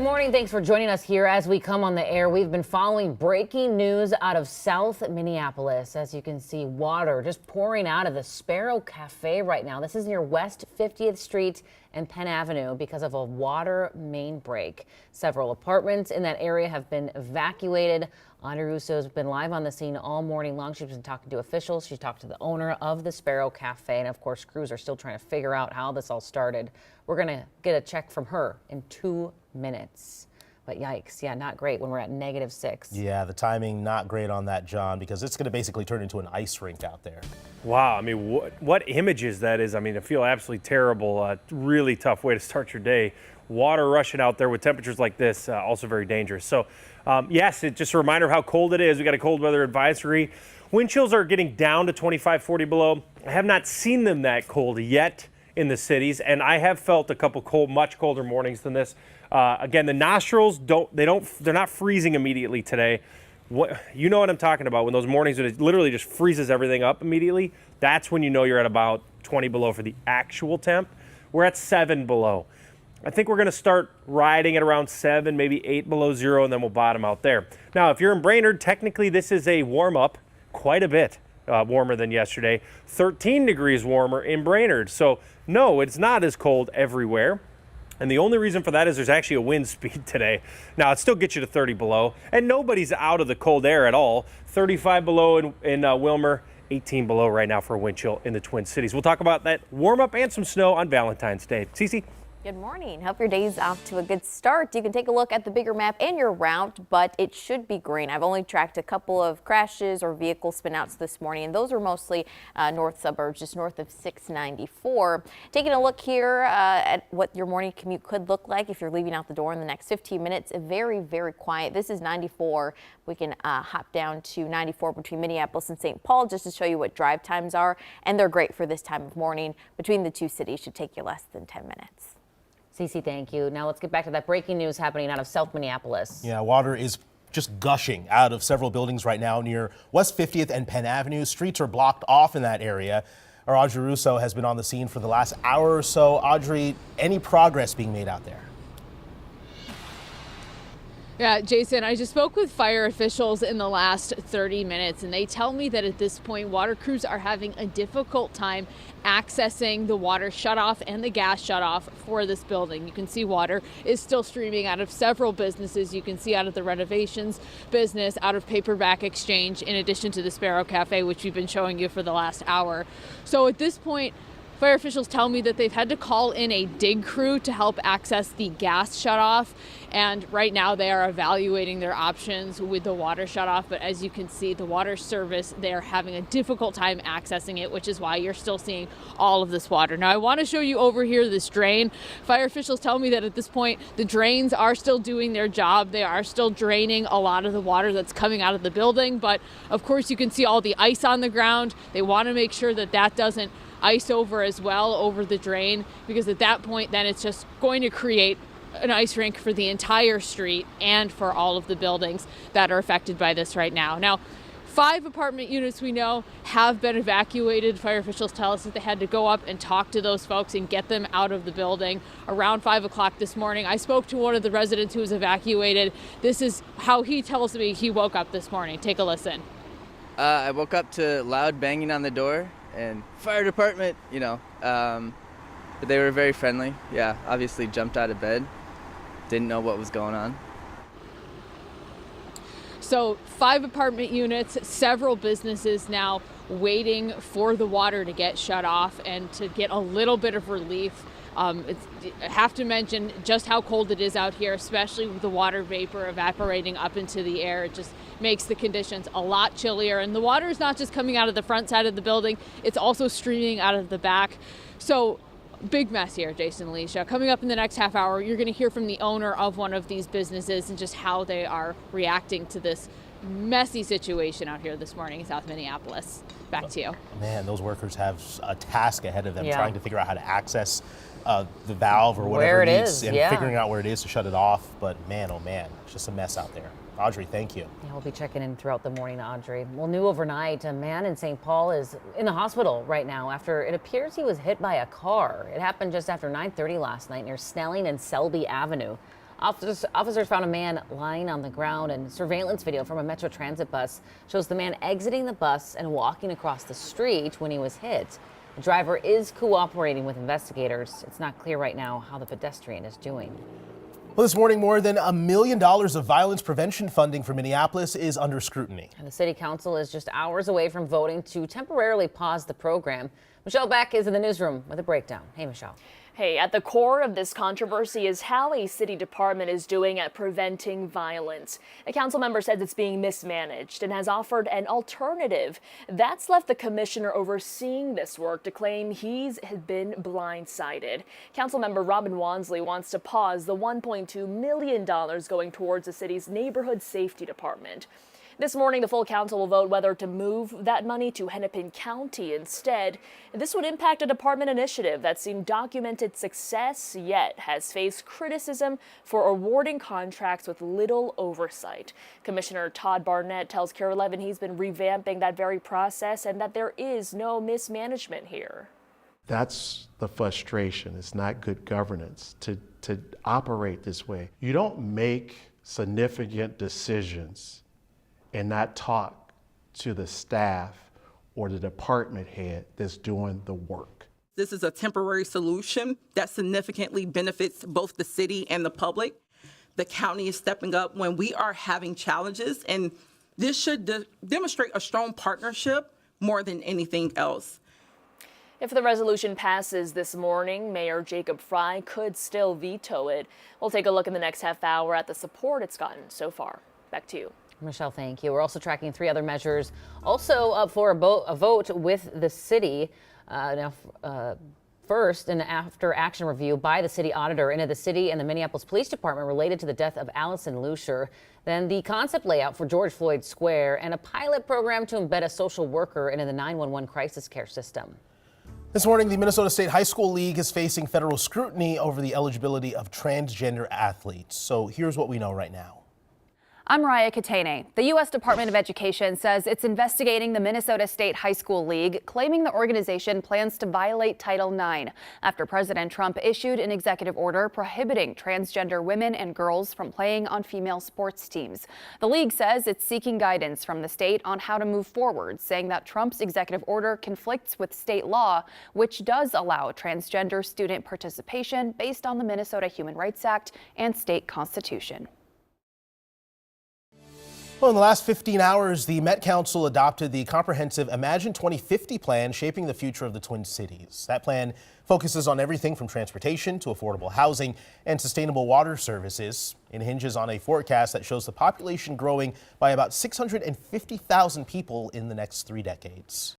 Good morning. Thanks for joining us here as we come on the air. We've been following breaking news out of South Minneapolis. As you can see, water just pouring out of the Sparrow Cafe right now. This is near West 50th Street and Penn Avenue because of a water main break. Several apartments in that area have been evacuated. Audrey Russo has been live on the scene all morning long. She's been talking to officials. She's talked to the owner of the Sparrow Cafe. And of course, crews are still trying to figure out how this all started. We're going to get a check from her in 2 minutes. But yikes, yeah, not great when we're at -6. Yeah, the timing not great on that, John, because it's going to basically turn into an ice rink out there. Wow, I mean, what images that is. I mean, I feel absolutely terrible. Really tough way to start your day. Water rushing out there with temperatures like this, also very dangerous. So, yes, it's just a reminder of how cold it is. We got a cold weather advisory. Wind chills are getting down to 25, 40 below. I have not seen them that cold yet in the cities, and I have felt a couple much colder mornings than this. Again, the nostrils they're not freezing immediately today. You know what I'm talking about, when those mornings when it literally just freezes everything up immediately. That's when you know you're at about 20 below for the actual temp. We're at 7 below. I think we're going to start riding at around 7, maybe 8 below zero, and then we'll bottom out there. Now, if you're in Brainerd, technically this is a warm up, quite a bit warmer than yesterday. 13 degrees warmer in Brainerd. So no, it's not as cold everywhere. And the only reason for that is there's actually a wind speed today. Now, it still gets you to 30 below, and nobody's out of the cold air at all. 35 below in Wilmer, 18 below right now for a wind chill in the Twin Cities. We'll talk about that warm up and some snow on Valentine's Day. Cece? Good morning. Hope your day's off to a good start. You can take a look at the bigger map and your route, but it should be green. I've only tracked a couple of crashes or vehicle spinouts this morning, and those are mostly north suburbs, just north of 694. Taking a look here at what your morning commute could look like if you're leaving out the door in the next 15 minutes. Very, very quiet. This is 94. We can hop down to 94 between Minneapolis and St. Paul just to show you what drive times are, and they're great for this time of morning. Between the two cities should take you less than 10 minutes. Cece, thank you. Now let's get back to that breaking news happening out of South Minneapolis. Yeah, water is just gushing out of several buildings right now near West 50th and Penn Avenue. Streets are blocked off in that area. Our Audrey Russo has been on the scene for the last hour or so. Audrey, any progress being made out there? Yeah, Jason, I just spoke with fire officials in the last 30 minutes, and they tell me that at this point, water crews are having a difficult time accessing the water shutoff and the gas shutoff for this building. You can see water is still streaming out of several businesses. You can see out of the renovations business, out of Paperback Exchange, in addition to the Sparrow Cafe, which we've been showing you for the last hour. So at this point, fire officials tell me that they've had to call in a dig crew to help access the gas shutoff. And right now they are evaluating their options with the water shutoff. But as you can see, the water service, they're having a difficult time accessing it, which is why you're still seeing all of this water. Now, I want to show you over here this drain. Fire officials tell me that at this point, the drains are still doing their job. They are still draining a lot of the water that's coming out of the building. But of course, you can see all the ice on the ground. They want to make sure that that doesn't ice over as well over the drain, because at that point then it's just going to create an ice rink for the entire street and for all of the buildings that are affected by this right now. Now, 5 apartment units we know have been evacuated. Fire officials tell us that they had to go up and talk to those folks and get them out of the building around 5 o'clock this morning. I spoke to one of the residents who was evacuated. This is how he tells me he woke up this morning. Take a listen. I woke up to loud banging on the door and fire department, but they were very friendly. Yeah, obviously jumped out of bed, didn't know what was going on. So 5 apartment units, several businesses now waiting for the water to get shut off and to get a little bit of relief. I have to mention just how cold it is out here, especially with the water vapor evaporating up into the air. It just makes the conditions a lot chillier. And the water is not just coming out of the front side of the building, it's also streaming out of the back. So big mess here, Jason, Alicia. Coming up in the next half hour, you're going to hear from the owner of one of these businesses and just how they are reacting to this messy situation out here this morning in South Minneapolis. Back to you. Man, those workers have a task ahead of them, Yeah. trying to figure out how to access the valve or whatever Where it needs, is, and yeah. figuring out where it is to shut it off. But man, oh man, it's just a mess out there. Audrey, thank you. Yeah, we'll be checking in throughout the morning, Audrey. Well, new overnight, a man in St. Paul is in the hospital right now after it appears he was hit by a car. It happened just after 9:30 last night near Snelling and Selby Avenue. Officers found a man lying on the ground, and surveillance video from a Metro Transit bus shows the man exiting the bus and walking across the street when he was hit. The driver is cooperating with investigators. It's not clear right now how the pedestrian is doing. Well, this morning, more than $1 million of violence prevention funding for Minneapolis is under scrutiny. And the city council is just hours away from voting to temporarily pause the program. Michelle Beck is in the newsroom with a breakdown. Hey, Michelle. Hey, at the core of this controversy is how a city department is doing at preventing violence. A council member says it's being mismanaged and has offered an alternative. That's left the commissioner overseeing this work to claim he's been blindsided. Councilmember Robin Wansley wants to pause the $1.2 million going towards the city's neighborhood safety department. This morning, the full council will vote whether to move that money to Hennepin County instead. This would impact a department initiative that's seen documented success, yet has faced criticism for awarding contracts with little oversight. Commissioner Todd Barnett tells KARE 11 he's been revamping that very process and that there is no mismanagement here. That's the frustration. It's not good governance to operate this way. You don't make significant decisions and not talk to the staff or the department head that's doing the work. This is a temporary solution that significantly benefits both the city and the public. The county is stepping up when we are having challenges, and this should demonstrate a strong partnership more than anything else. If the resolution passes this morning, Mayor Jacob Fry could still veto it. We'll take a look in the next half hour at the support it's gotten so far. Back to you. Michelle, thank you. We're also tracking 3 other measures also up for a vote with the city. First, an after action review by the city auditor into the city and the Minneapolis Police Department related to the death of Allison Lucier. Then the concept layout for George Floyd Square and a pilot program to embed a social worker into the 911 crisis care system. This morning, the Minnesota State High School League is facing federal scrutiny over the eligibility of transgender athletes. So here's what we know right now. I'm Raya Katane. The U.S. Department of Education says it's investigating the Minnesota State High School League, claiming the organization plans to violate Title IX after President Trump issued an executive order prohibiting transgender women and girls from playing on female sports teams. The league says it's seeking guidance from the state on how to move forward, saying that Trump's executive order conflicts with state law, which does allow transgender student participation based on the Minnesota Human Rights Act and state constitution. Well, in the last 15 hours, the Met Council adopted the comprehensive Imagine 2050 plan shaping the future of the Twin Cities. That plan focuses on everything from transportation to affordable housing and sustainable water services. It hinges on a forecast that shows the population growing by about 650,000 people in the next 3 decades.